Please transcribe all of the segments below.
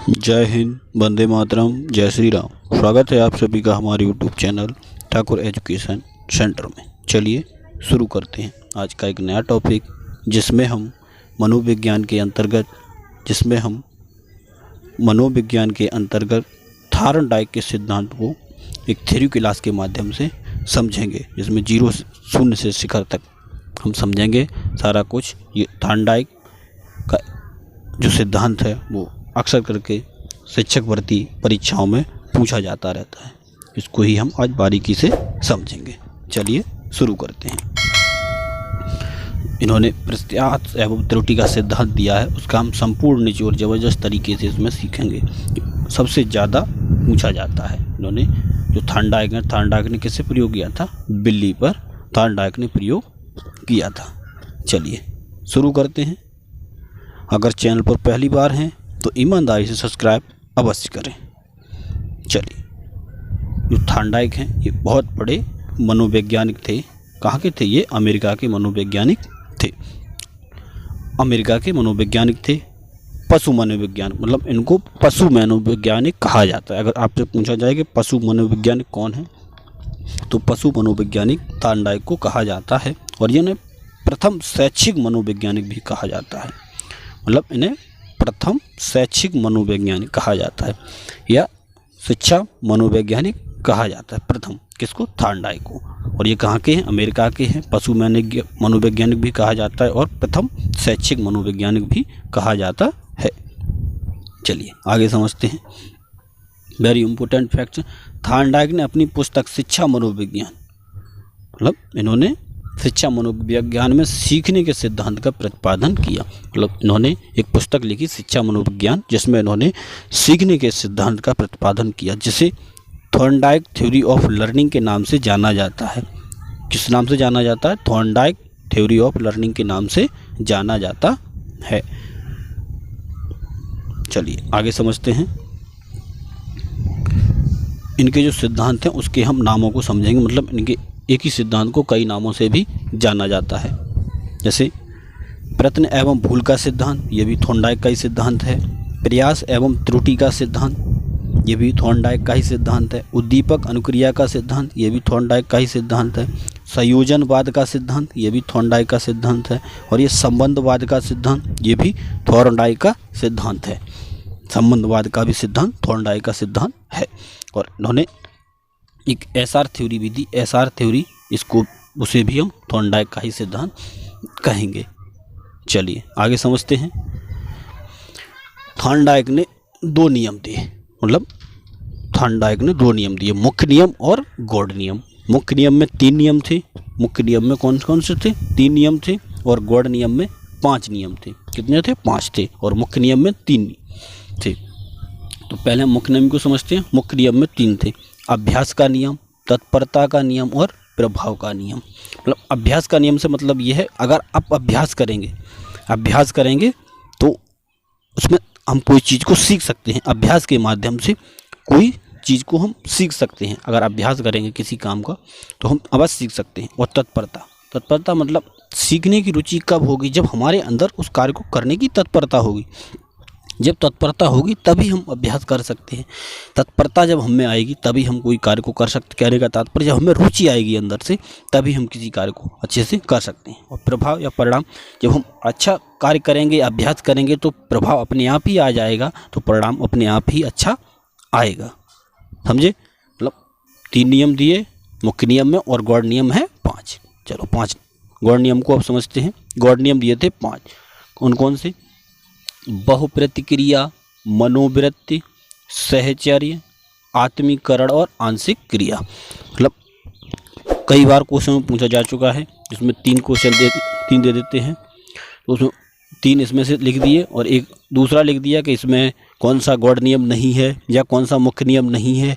जय हिंद, वंदे मातरम, जय श्री राम। स्वागत है आप सभी का हमारे YouTube channel Thakur education centre में। चलिए शुरू करते हैं आज का एक नया टॉपिक, जिसमें हम मनोविज्ञान के अंतर्गत थॉर्नडाइक के सिद्धांत को एक थ्योरी क्लास के माध्यम से समझेंगे, जिसमें शून्य से शिखर तक हम समझेंगे सारा कुछ। ये थॉर्नडाइक का जो सिद्धांत है वो अक्सर करके शिक्षक भर्ती परीक्षाओं में पूछा जाता रहता है। इसको ही हम आज बारीकी से समझेंगे। चलिए शुरू करते हैं। इन्होंने प्रत्यास्थ एवं त्रुटि का सिद्धांत दिया है, उसका हम संपूर्ण निचोड़ ज़बरदस्त तरीके से इसमें सीखेंगे। सबसे ज़्यादा पूछा जाता है। इन्होंने जो थॉर्नडाइक ने किससे प्रयोग किया था? बिल्ली पर थॉर्नडाइक ने प्रयोग किया था। चलिए शुरू करते हैं। अगर चैनल पर पहली बार हैं तो ईमानदारी से सब्सक्राइब अवश्य करें। चलिए, जो थॉर्नडाइक हैं ये बहुत बड़े मनोवैज्ञानिक थे। कहाँ के थे ये? अमेरिका के मनोवैज्ञानिक थे। अमेरिका के मनोवैज्ञानिक थे। पशु मनोवैज्ञानिक, मतलब इनको पशु मनोवैज्ञानिक कहा जाता है। अगर आपसे पूछा जाए कि पशु मनोवैज्ञानिक कौन है, तो पशु मनोवैज्ञानिक थॉर्नडाइक को कहा जाता है। और इन्हें प्रथम शैक्षिक मनोवैज्ञानिक भी कहा जाता है। मतलब इन्हें प्रथम शैक्षिक मनोवैज्ञानिक कहा जाता है या शिक्षा मनोवैज्ञानिक कहा जाता है। प्रथम किसको? थॉर्नडाइक को। और ये कहाँ के हैं? अमेरिका के हैं। पशु मनोवैज्ञानिक भी कहा जाता है और प्रथम शैक्षिक मनोवैज्ञानिक भी कहा जाता है। चलिए आगे समझते हैं। वेरी इंपॉर्टेंट फैक्ट, थॉर्नडाइक ने अपनी पुस्तक शिक्षा मनोविज्ञान, मतलब इन्होंने शिक्षा मनोविज्ञान में सीखने के सिद्धांत का प्रतिपादन किया। मतलब इन्होंने एक पुस्तक लिखी शिक्षा मनोविज्ञान, जिसमें इन्होंने सीखने के सिद्धांत का प्रतिपादन किया, जिसे थॉर्नडाइक थ्योरी ऑफ लर्निंग के नाम से जाना जाता है। किस नाम से जाना जाता है? थॉर्नडाइक थ्योरी ऑफ लर्निंग के नाम से जाना जाता है। चलिए आगे समझते हैं। इनके जो सिद्धांत हैं उसके हम नामों को समझेंगे। मतलब इनके एक ही सिद्धांत को कई नामों से भी जाना जाता है। जैसे प्रश्न एवं भूल का सिद्धांत, ये भी थॉर्नडाइक का ही सिद्धांत है। प्रयास एवं त्रुटि का सिद्धांत, ये भी थॉर्नडाइक का ही सिद्धांत है। उद्दीपक अनुक्रिया का सिद्धांत, ये भी थॉर्नडाइक का ही सिद्धांत है। संयोजनवाद का सिद्धांत, ये भी थॉर्नडाइक का सिद्धांत है। और ये संबंधवाद का सिद्धांत, ये भी थॉर्नडाइक का सिद्धांत है। संबंधवाद का भी सिद्धांत थॉर्नडाइक का सिद्धांत है। और इन्होंने एक एसआर थ्योरी भी दी। एसआर थ्योरी, इसको उसे भी हम थॉर्नडाइक का ही सिद्धांत कहेंगे। चलिए आगे समझते हैं। थॉर्नडाइक ने दो नियम दिए। मतलब थॉर्नडाइक ने दो नियम दिए, मुख्य नियम और गौड़ नियम। मुख्य नियम में 3 नियम थे। मुख्य नियम में कौन कौन से थे? 3 नियम थे। और गौड़ नियम में 5 नियम थे। कितने थे? 5 थे। और मुख्य नियम में 3 थे। तो पहले हम मुख्य नियम को समझते हैं। मुख्य नियम में 3 थे। अभ्यास का नियम, तत्परता का नियम और प्रभाव का नियम। मतलब अभ्यास का नियम से मतलब ये है, अगर आप अभ्यास करेंगे तो उसमें हम कोई चीज़ को सीख सकते हैं। अभ्यास के माध्यम से कोई चीज़ को हम सीख सकते हैं। अगर अभ्यास करेंगे किसी काम का तो हम अवश्य सीख सकते हैं। और तत्परता मतलब सीखने की रुचि कब होगी? जब हमारे अंदर उस कार्य को करने की तत्परता होगी। जब तत्परता होगी तभी हम अभ्यास कर सकते हैं। तत्परता जब हमें आएगी तभी हम कोई कार्य को कर सकते। कहने का तात्पर्य, जब हमें रुचि आएगी अंदर से तभी हम किसी कार्य को अच्छे से कर सकते हैं। और प्रभाव या परिणाम, जब हम अच्छा कार्य करेंगे, अभ्यास करेंगे तो प्रभाव अपने आप ही आ जाएगा, तो परिणाम अपने आप ही अच्छा आएगा। समझे? मतलब 3 नियम दिए मुख्य नियम में और गौड़ नियम है 5। चलो 5 गौड़ नियम को अब समझते हैं। गौड़ नियम दिए थे 5। कौन कौन से? बहुप्रतिक्रिया, मनोवृत्ति, सहचर्य, आत्मीकरण और आंशिक क्रिया। मतलब कई बार क्वेश्चन में पूछा जा चुका है, जिसमें 3 क्वेश्चन 3 दे देते हैं। तो उसमें 3 इसमें से लिख दिए और एक दूसरा लिख दिया कि इसमें कौन सा गौड़ नियम नहीं है या कौन सा मुख्य नियम नहीं है।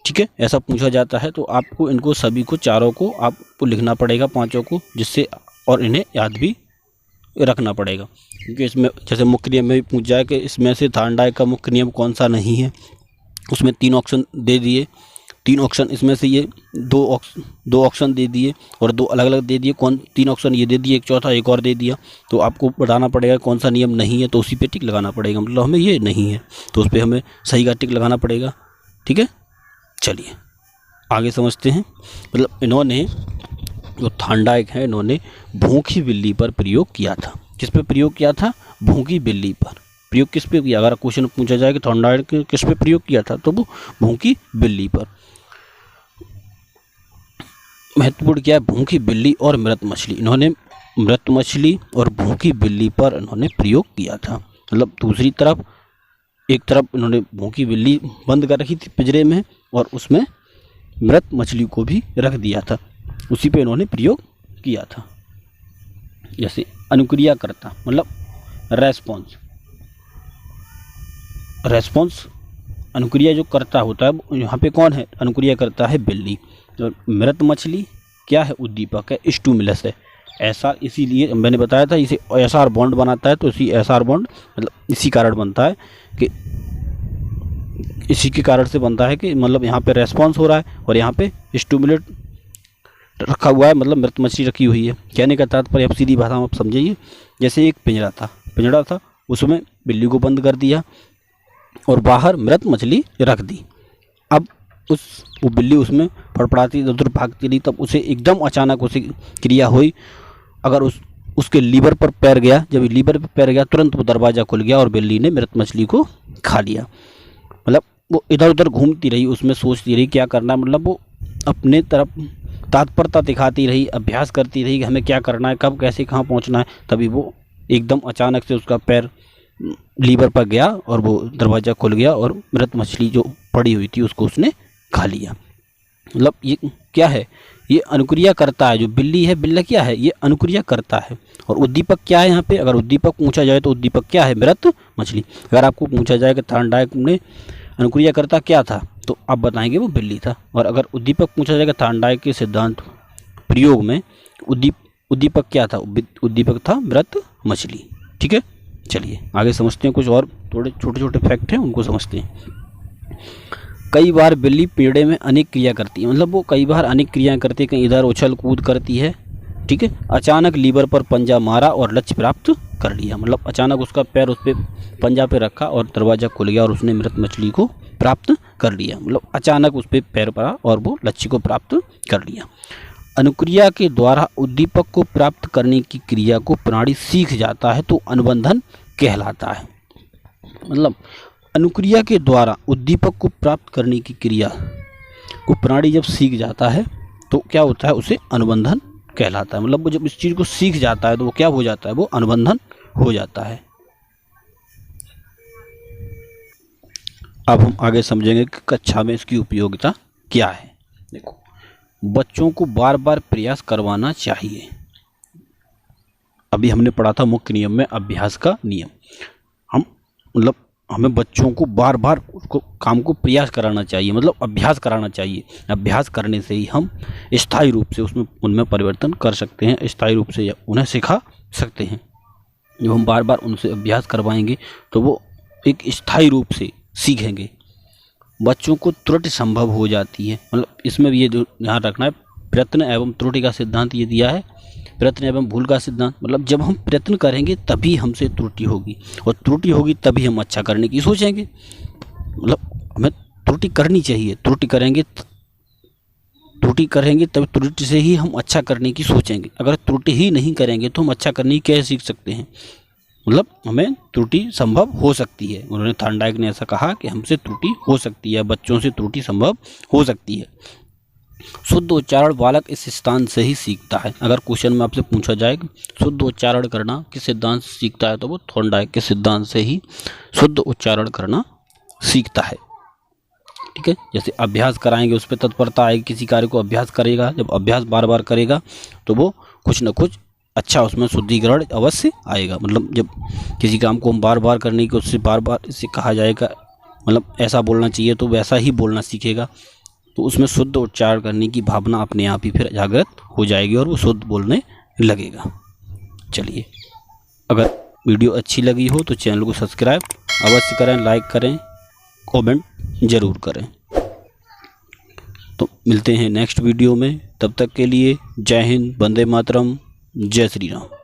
ठीक है, ऐसा पूछा जाता है। तो आपको इनको सभी को, चारों को आपको लिखना पड़ेगा, 5 को, जिससे और इन्हें याद भी रखना पड़ेगा। क्योंकि इसमें जैसे मुख्य नियम में भी पूछ जाए कि इसमें से थॉर्नडाइक का मुख्य नियम कौन सा नहीं है, उसमें 3 ऑप्शन दे दिए 3 ऑप्शन इसमें से ये दो ऑप्शन दे दिए और 2 अलग अलग दे दिए, 3 ऑप्शन ये दे दिए, एक चौथा एक और दे दिया, तो आपको बताना पड़ेगा कौन सा नियम नहीं है, तो उसी पे टिक लगाना पड़ेगा। मतलब हमें ये नहीं है तो उस पर हमें सही का टिक लगाना पड़ेगा। ठीक है, चलिए आगे समझते हैं। मतलब इन्होंने जो थांडाइक है इन्होंने भूखी बिल्ली पर प्रयोग किया था। किस पे प्रयोग किया था? भूखी बिल्ली पर। प्रयोग किस पे किया? अगर क्वेश्चन पूछा जाए कि थांडाइक ने किस पे प्रयोग किया था तो वो भूखी बिल्ली पर। महत्वपूर्ण क्या है? भूखी बिल्ली और मृत मछली। इन्होंने मृत मछली और भूखी बिल्ली पर इन्होंने प्रयोग किया था। मतलब दूसरी तरफ, एक तरफ इन्होंने भूखी बिल्ली बंद कर रखी थी पिंजरे में और उसमें मृत मछली को भी रख दिया था, उसी पे इन्होंने प्रयोग किया था। जैसे अनुक्रियाकर्ता मतलब रेस्पॉन्स अनुक्रिया जो करता होता है यहाँ पे कौन है? अनुक्रिया करता है बिल्ली। तो मृत मछली क्या है? उद्दीपक है, स्टिमुलस है। ऐसा इसीलिए मैंने बताया था इसे एसआर बॉन्ड बनाता है, तो इसी एसआर बॉन्ड मतलब इसी कारण बनता है कि इसी के कारण से बनता है कि मतलब यहाँ पे रेस्पॉन्स हो रहा है और यहाँ पे स्टिमुलेट रखा हुआ है, मतलब मृत मछली रखी हुई है। कहने का तात्पर्य आप सीधी भाषा में आप समझिए, जैसे एक पिंजरा था उसमें बिल्ली को बंद कर दिया और बाहर मृत मछली रख दी। अब वो बिल्ली उसमें फड़फड़ाती इधर उधर भागती रही, तब उसे एकदम अचानक उसे क्रिया हुई। अगर उसके लीवर पर पैर गया, जब लीवर पर पैर गया तुरंत वो दरवाज़ा खुल गया और बिल्ली ने मृत मछली को खा लिया। मतलब वो इधर उधर घूमती रही, उसमें सोचती रही क्या करना है, मतलब वो अपने तरफ तत्परता दिखाती रही, अभ्यास करती रही कि हमें क्या करना है, कब कैसे कहाँ पहुँचना है। तभी वो एकदम अचानक से उसका पैर लीवर पर गया और वो दरवाज़ा खुल गया और मृत मछली जो पड़ी हुई थी उसको उसने खा लिया। मतलब ये क्या है? ये अनुक्रिया करता है। जो बिल्ली है, बिल्ला क्या है? ये अनुक्रिया करता है। और उद्दीपक क्या है यहाँ पे? अगर उद्दीपक पूछा जाए तो उद्दीपक क्या है? मृत मछली। अगर आपको पूछा जाए कि थांडाइक ने अनुक्रिया करता क्या था, तो आप बताएंगे वो बिल्ली था। और अगर उद्दीपक पूछा जाएगा थांडाइक के सिद्धांत प्रयोग में उद्दीपक क्या था? उद्दीपक था मृत मछली। ठीक है, चलिए आगे समझते हैं। कुछ और थोड़े छोटे छोटे फैक्ट हैं उनको समझते हैं। कई बार बिल्ली पेड़े में अनेक क्रिया करती है। मतलब वो कई बार अनेक क्रियाएं करती है, कहीं इधर उछल कूद करती है। ठीक है, अचानक लीवर पर पंजा मारा और लक्ष्य प्राप्त कर लिया। मतलब अचानक उसका पैर उस पर पंजा पे रखा और दरवाज़ा खुल गया और उसने मृत मछली को प्राप्त कर लिया। मतलब अचानक उस पर पैर पड़ा और वो लक्ष्य को प्राप्त कर लिया। अनुक्रिया के द्वारा उद्दीपक को प्राप्त करने की क्रिया को प्राणी सीख जाता है तो अनुबंधन कहलाता है। मतलब अनुक्रिया के द्वारा उद्दीपक को प्राप्त करने की क्रिया को प्राणी जब सीख जाता है तो क्या होता है? उसे अनुबंधन कहलाता है। मतलब वो जब इस चीज़ को सीख जाता है तो वो क्या हो जाता है? वो अनुबंधन हो जाता है। अब हम आगे समझेंगे कि कक्षा में इसकी उपयोगिता क्या है। देखो, बच्चों को बार बार प्रयास करवाना चाहिए। अभी हमने पढ़ा था मुख्य नियम में अभ्यास का नियम। मतलब हमें बच्चों को बार बार उसको काम को प्रयास कराना चाहिए, मतलब अभ्यास कराना चाहिए। अभ्यास करने से ही हम स्थायी रूप से उनमें परिवर्तन कर सकते हैं, स्थायी रूप से उन्हें सिखा सकते हैं। जब हम बार बार उनसे अभ्यास करवाएंगे तो वो एक स्थायी रूप से सीखेंगे। बच्चों को त्रुटि संभव हो जाती है। मतलब इसमें भी ये जो ध्यान रखना है, प्रयत्न एवं त्रुटि का सिद्धांत ये दिया है। प्रयत्न एवं भूल का सिद्धांत मतलब जब हम प्रयत्न करेंगे तभी हमसे त्रुटि होगी और त्रुटि होगी तभी हम अच्छा करने की सोचेंगे। मतलब हमें त्रुटि करनी चाहिए, त्रुटि करेंगे तब त्रुटि से ही हम अच्छा करने की सोचेंगे। अगर त्रुटि ही नहीं करेंगे तो हम अच्छा करने की कैसे सीख सकते हैं? मतलब हमें त्रुटि संभव हो सकती है। उन्होंने थांडाइक ने ऐसा कहा कि हमसे त्रुटि हो सकती है, बच्चों से त्रुटि संभव हो सकती है। शुद्ध उच्चारण बालक इस स्थान से ही सीखता है। अगर क्वेश्चन में आपसे पूछा जाए कि शुद्ध उच्चारण करना किस सिद्धांत से सीखता है, तो वो थांडाइक के सिद्धांत से ही शुद्ध उच्चारण करना सीखता है। ठीक है, जैसे अभ्यास कराएंगे उस पर तत्परता आएगी। किसी कार्य को अभ्यास करेगा, जब अभ्यास बार बार करेगा तो वो कुछ न कुछ अच्छा उसमें शुद्धिकरण अवश्य आएगा। मतलब जब किसी काम को हम बार बार करने की उससे बार बार इससे कहा जाएगा, मतलब ऐसा बोलना चाहिए तो वैसा ही बोलना सीखेगा, तो उसमें शुद्ध उच्चारण करने की भावना अपने आप ही फिर जागृत हो जाएगी और वो शुद्ध बोलने लगेगा। चलिए, अगर वीडियो अच्छी लगी हो तो चैनल को सब्सक्राइब अवश्य करें, लाइक करें, कमेंट ज़रूर करें। तो मिलते हैं नेक्स्ट वीडियो में, तब तक के लिए जय हिंद, वंदे मातरम, जय श्री राम।